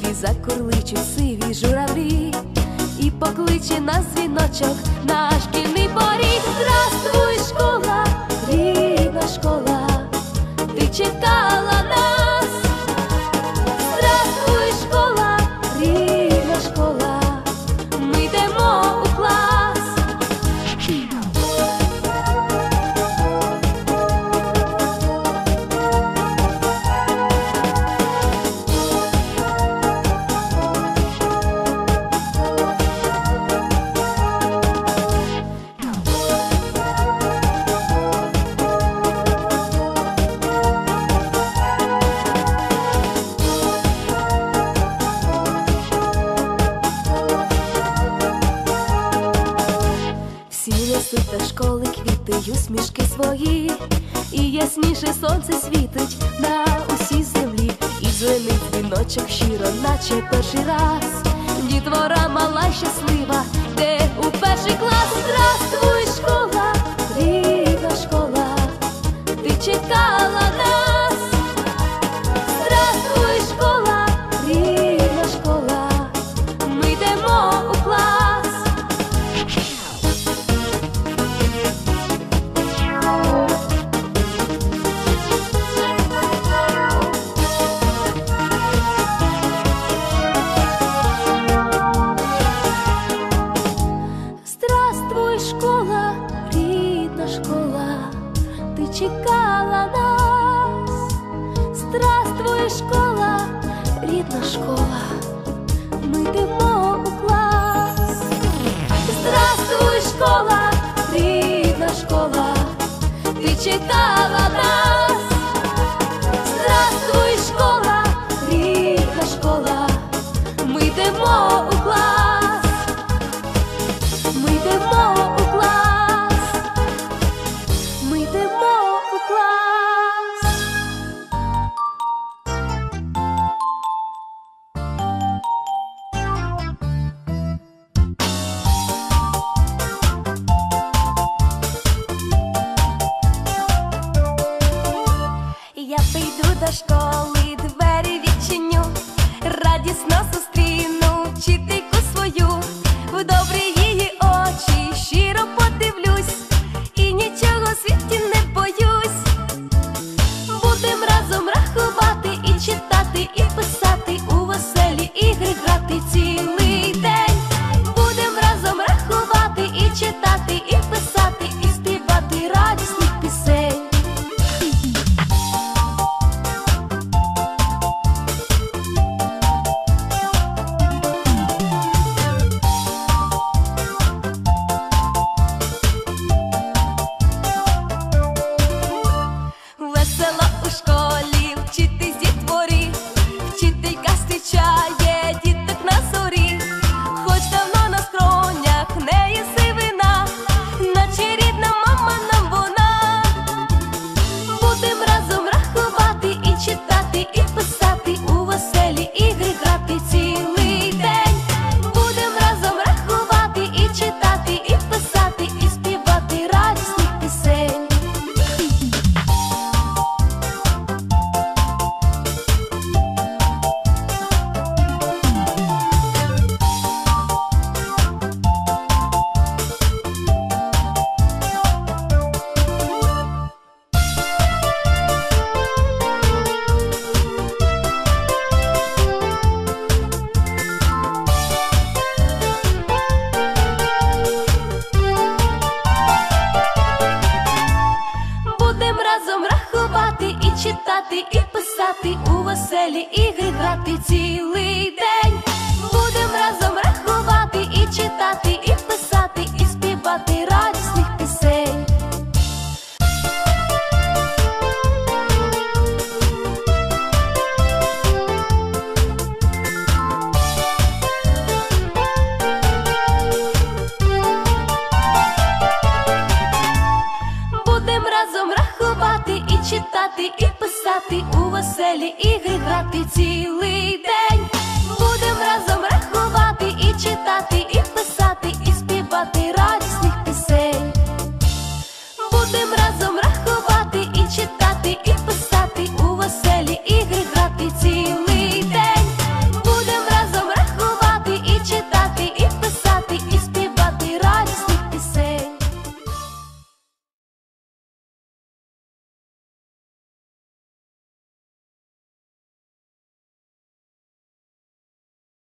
небі закурличуть сиві журавлі, і покличе нас дзвіночок на шкільний поріг. Здравствуй, школа, рідна школа, ти чекала нас. Здравствуй, школа, рідна школа, ми йдемо у клас. До школи квіти й усмішки свої, і ясніше сонце світить на усій землі, і дзвенить дзвіночок щиро, наче перший раз. Дітвора мала щаслива, де у перший клас. Здравствуй, школа, рідна школа, ти чекала нас. Здравствуй, школа, рідна школа, ми йдемо у клас. Школа, рідна школа, ти чекала нас. Здравствуй, школа, рідна школа, ми йдемо у клас. Здравствуй, школа, рідна школа, ти чекала нас. Здравствуй, школа, рідна школа, ми йдемо у клас. Ми йдемо у клас, ми йдемо у клас. Я прийду до школи, двері відчиню, радісно зустріну вчительку свою. В добрі її очі щиро подивлюсь, і нічого в світі не боюсь. Будем разом рахувати і читати, і писати, у веселі ігри грати цілий день. Будем разом рахувати і читати, і писати, і співати радісних пісень. У школі вчитись дітворі, вчителька зустрічає діток на зорі. Хоч давно на скронях в неї сивина, наче рідна мама нам вона. Будем разом рахувати і читати, і писати, у веселі ігри грати цілий день. Будем разом рахувати і читати, і писати, і співати радісних пісень. Читати і писати, у веселі ігри грати цілий день. Будем разом рахувати і читати, і писати.